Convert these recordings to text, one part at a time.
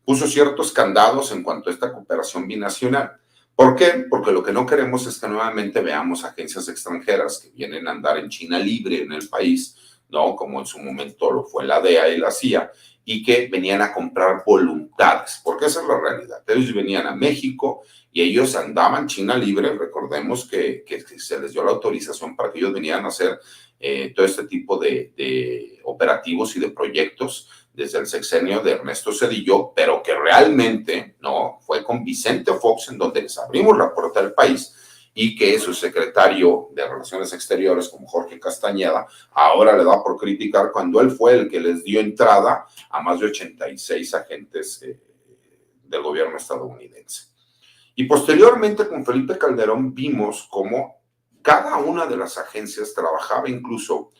puso ciertos candados en cuanto a esta cooperación binacional. ¿Por qué? Porque lo que no queremos es que nuevamente veamos agencias extranjeras que vienen a andar en China libre en el país, ¿no? Como en su momento lo fue la DEA y la CIA, y que venían a comprar voluntades, porque esa es la realidad. Ellos venían a México y ellos andaban China libre. Recordemos que se les dio la autorización para que ellos vinieran a hacer todo este tipo de operativos y de proyectos desde el sexenio de Ernesto Zedillo, pero que realmente no fue con Vicente Fox en donde les abrimos la puerta del país, y que su secretario de Relaciones Exteriores, como Jorge Castañeda, ahora le da por criticar cuando él fue el que les dio entrada a más de 86 agentes del gobierno estadounidense. Y posteriormente con Felipe Calderón vimos cómo cada una de las agencias trabajaba, incluso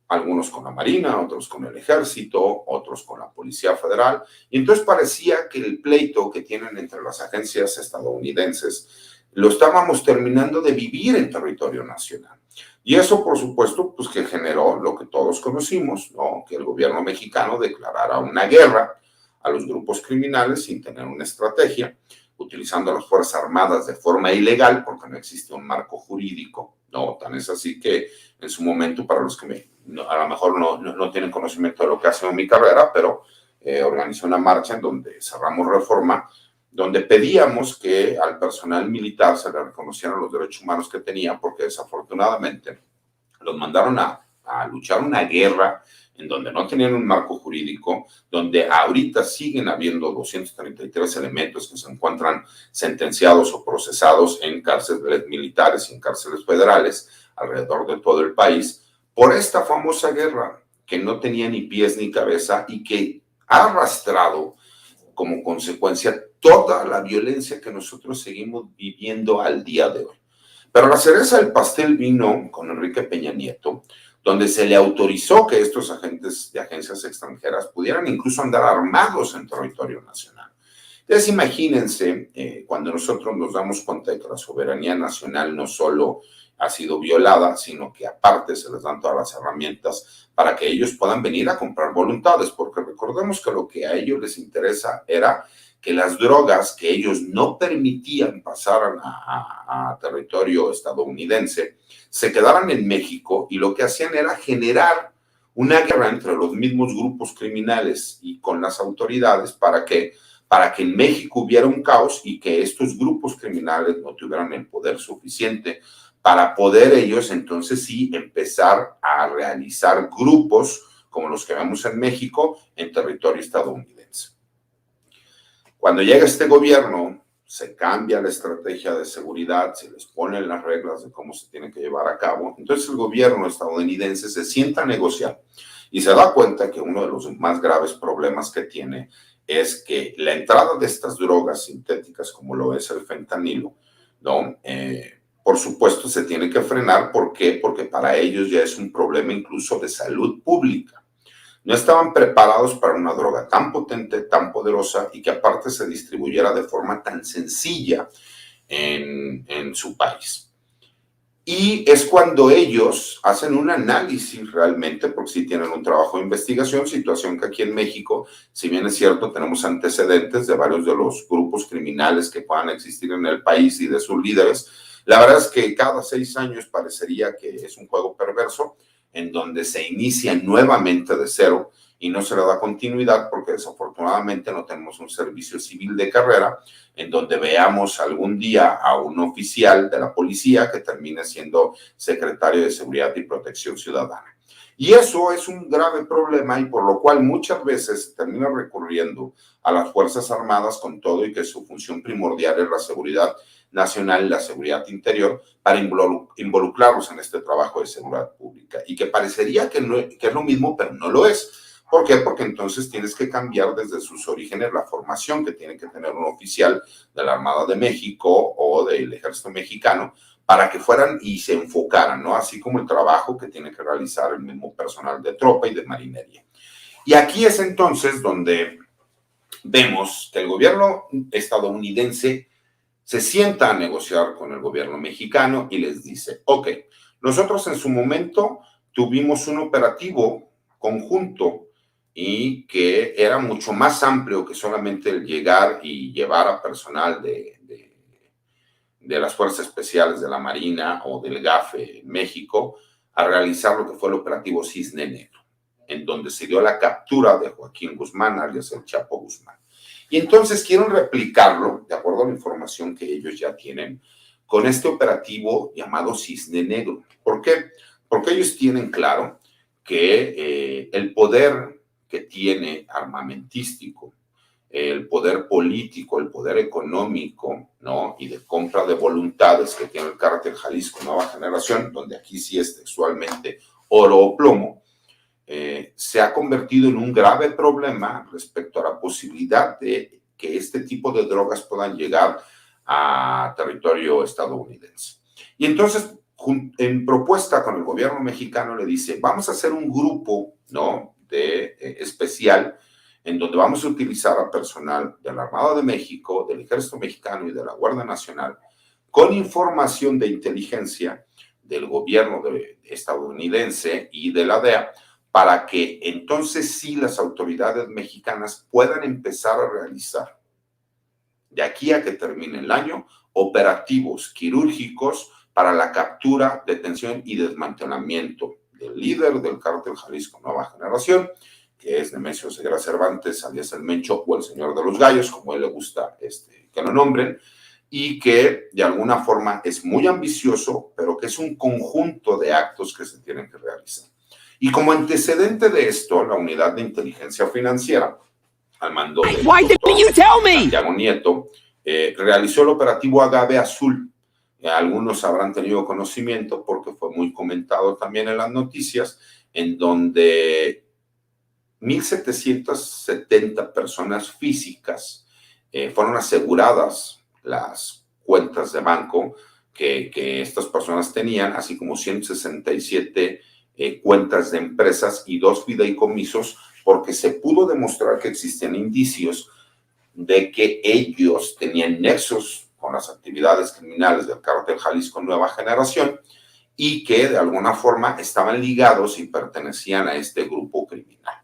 algunos con la Marina, otros con el Ejército, otros con la Policía Federal, y entonces parecía que el pleito que tienen entre las agencias estadounidenses lo estábamos terminando de vivir en territorio nacional. Y eso, por supuesto, pues que generó lo que todos conocimos, ¿no? Que el gobierno mexicano declarara una guerra a los grupos criminales sin tener una estrategia, utilizando las Fuerzas Armadas de forma ilegal, porque no existe un marco jurídico, ¿no? Tan es así que en su momento, para los que a lo mejor no tienen conocimiento de lo que ha sido mi carrera, pero organizé una marcha en donde cerramos Reforma, donde pedíamos que al personal militar se le reconocieran los derechos humanos que tenía, porque desafortunadamente los mandaron a luchar una guerra en donde no tenían un marco jurídico, donde ahorita siguen habiendo 233 elementos que se encuentran sentenciados o procesados en cárceles militares y en cárceles federales alrededor de todo el país, por esta famosa guerra que no tenía ni pies ni cabeza y que ha arrastrado como consecuencia toda la violencia que nosotros seguimos viviendo al día de hoy. Pero la cereza del pastel vino con Enrique Peña Nieto, donde se le autorizó que estos agentes de agencias extranjeras pudieran incluso andar armados en territorio nacional. Entonces, imagínense, cuando nosotros nos damos cuenta de que la soberanía nacional no solo ha sido violada, sino que aparte se les dan todas las herramientas para que ellos puedan venir a comprar voluntades, porque recordemos que lo que a ellos les interesa era que las drogas que ellos no permitían pasar a territorio estadounidense se quedaran en México, y lo que hacían era generar una guerra entre los mismos grupos criminales y con las autoridades para que en México hubiera un caos y que estos grupos criminales no tuvieran el poder suficiente para poder ellos entonces sí empezar a realizar grupos como los que vemos en México en territorio estadounidense. Cuando llega este gobierno, se cambia la estrategia de seguridad, se les ponen las reglas de cómo se tiene que llevar a cabo. Entonces el gobierno estadounidense se sienta a negociar y se da cuenta que uno de los más graves problemas que tiene es que la entrada de estas drogas sintéticas, como lo es el fentanilo, ¿no? Por supuesto se tiene que frenar. ¿Por qué? Porque para ellos ya es un problema incluso de salud pública. No estaban preparados para una droga tan potente, tan poderosa, y que aparte se distribuyera de forma tan sencilla en su país. Y es cuando ellos hacen un análisis realmente, porque sí tienen un trabajo de investigación, situación que aquí en México, si bien es cierto, tenemos antecedentes de varios de los grupos criminales que puedan existir en el país y de sus líderes. La verdad es que cada 6 años parecería que es un juego perverso, en donde se inicia nuevamente de cero y no se le da continuidad, porque desafortunadamente no tenemos un servicio civil de carrera en donde veamos algún día a un oficial de la policía que termine siendo secretario de Seguridad y Protección Ciudadana. Y eso es un grave problema, y por lo cual muchas veces se termina recurriendo a las Fuerzas Armadas, con todo y que su función primordial es la seguridad nacional y la seguridad interior, para involucrarlos en este trabajo de seguridad pública, y que parecería que es lo mismo, pero no lo es. ¿Por qué? Porque entonces tienes que cambiar desde sus orígenes la formación que tiene que tener un oficial de la Armada de México o del Ejército Mexicano, para que fueran y se enfocaran, ¿no? Así como el trabajo que tiene que realizar el mismo personal de tropa y de marinería. Y aquí es entonces donde vemos que el gobierno estadounidense se sienta a negociar con el gobierno mexicano y les dice: ok, nosotros en su momento tuvimos un operativo conjunto y que era mucho más amplio que solamente el llegar y llevar a personal de las Fuerzas Especiales de la Marina o del GAFE en México a realizar lo que fue el operativo Cisne Negro, en donde se dio la captura de Joaquín Guzmán, alias el Chapo Guzmán. Y entonces quieren replicarlo, de acuerdo a la información que ellos ya tienen, con este operativo llamado Cisne Negro. ¿Por qué? Porque ellos tienen claro que el poder que tiene armamentístico, el poder político, el poder económico, ¿no? Y de compra de voluntades que tiene el cártel Jalisco Nueva Generación, donde aquí sí es textualmente oro o plomo, se ha convertido en un grave problema respecto a la posibilidad de que este tipo de drogas puedan llegar a territorio estadounidense. Y entonces, en propuesta con el gobierno mexicano, le dice, vamos a hacer un grupo, ¿no? Especial, en donde vamos a utilizar a personal de la Armada de México, del Ejército Mexicano y de la Guardia Nacional, con información de inteligencia del gobierno estadounidense y de la DEA, para que entonces sí las autoridades mexicanas puedan empezar a realizar, de aquí a que termine el año, operativos quirúrgicos para la captura, detención y desmantelamiento del líder del cártel Jalisco Nueva Generación, que es Nemesio Ceguera Cervantes, alias el Mencho, o el Señor de los Gallos, como a él le gusta que lo nombren, y que de alguna forma es muy ambicioso, pero que es un conjunto de actos que se tienen que realizar. Y como antecedente de esto, la Unidad de Inteligencia Financiera, al mando del doctor Santiago Nieto, realizó el operativo Agave Azul. Algunos habrán tenido conocimiento porque fue muy comentado también en las noticias, en donde 1,770 personas físicas fueron aseguradas las cuentas de banco que estas personas tenían, así como 167 cuentas de empresas y 2 fideicomisos, porque se pudo demostrar que existían indicios de que ellos tenían nexos con las actividades criminales del cártel Jalisco Nueva Generación y que de alguna forma estaban ligados y pertenecían a este grupo criminal.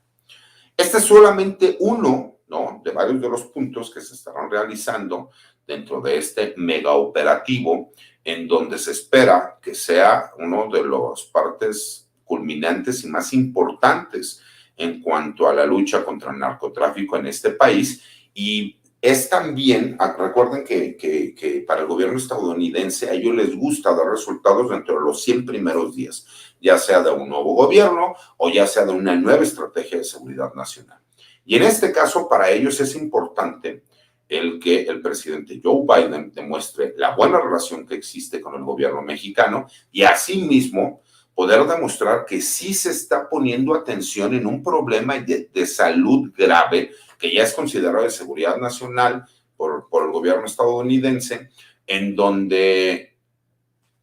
Este es solamente uno, ¿no?, de varios de los puntos que se estarán realizando dentro de este mega operativo, en donde se espera que sea uno de las partes culminantes y más importantes en cuanto a la lucha contra el narcotráfico en este país. Y es también, recuerden que para el gobierno estadounidense a ellos les gusta dar resultados dentro de los 100 primeros días, ya sea de un nuevo gobierno o ya sea de una nueva estrategia de seguridad nacional. Y en este caso para ellos es importante el que el presidente Joe Biden demuestre la buena relación que existe con el gobierno mexicano y asimismo poder demostrar que sí se está poniendo atención en un problema de salud grave que ya es considerado de seguridad nacional por el gobierno estadounidense, en donde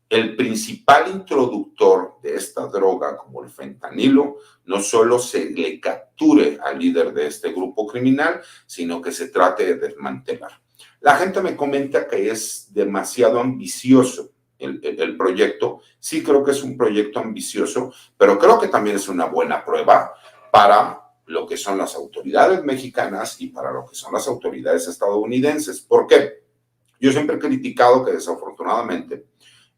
el principal introductor de esta droga, como el fentanilo, no solo se le capture al líder de este grupo criminal, sino que se trate de desmantelar. La gente me comenta que es demasiado ambicioso el proyecto. Sí creo que es un proyecto ambicioso, pero creo que también es una buena prueba para lo que son las autoridades mexicanas y para lo que son las autoridades estadounidenses. ¿Por qué? Yo siempre he criticado que desafortunadamente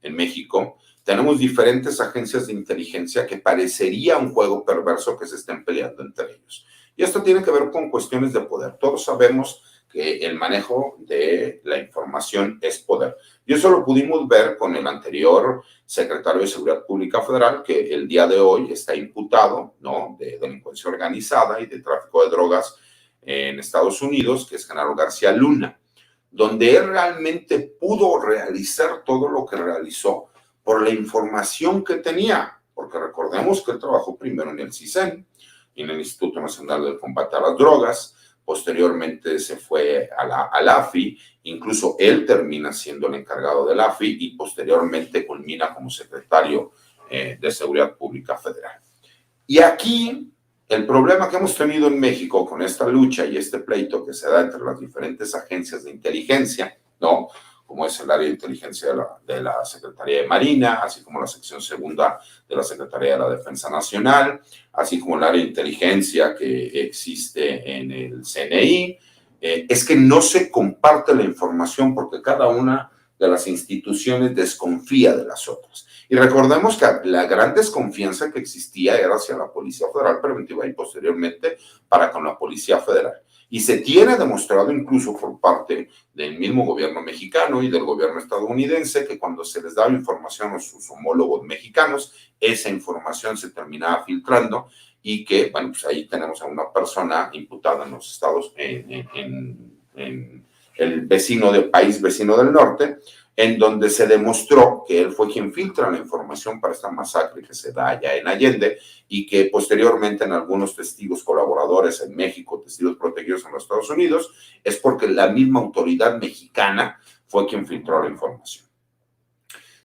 en México tenemos diferentes agencias de inteligencia que parecería un juego perverso que se estén peleando entre ellos. Y esto tiene que ver con cuestiones de poder. Todos sabemos que el manejo de la información es poder. Y eso lo pudimos ver con el anterior secretario de Seguridad Pública Federal, que el día de hoy está imputado, ¿no?, de delincuencia organizada y de tráfico de drogas en Estados Unidos, que es Genaro García Luna, donde él realmente pudo realizar todo lo que realizó por la información que tenía, porque recordemos que él trabajó primero en el CISEN, en el Instituto Nacional del Combate a las Drogas, posteriormente se fue a la AFI, incluso él termina siendo el encargado de la AFI y posteriormente culmina como secretario de Seguridad Pública Federal. Y aquí el problema que hemos tenido en México con esta lucha y este pleito que se da entre las diferentes agencias de inteligencia, ¿no?, como es el área de inteligencia de la Secretaría de Marina, así como la sección segunda de la Secretaría de la Defensa Nacional, así como el área de inteligencia que existe en el CNI, es que no se comparte la información porque cada una de las instituciones desconfía de las otras. Y recordemos que la gran desconfianza que existía era hacia la Policía Federal Preventiva y posteriormente para con la Policía Federal. Y se tiene demostrado incluso por parte del mismo gobierno mexicano y del gobierno estadounidense que cuando se les daba información a sus homólogos mexicanos, esa información se terminaba filtrando y que, bueno, pues ahí tenemos a una persona imputada en los estados, en el país vecino del norte, en donde se demostró que él fue quien filtra la información para esta masacre que se da allá en Allende y que posteriormente en algunos testigos colaboradores en México, testigos protegidos en los Estados Unidos, es porque la misma autoridad mexicana fue quien filtró la información.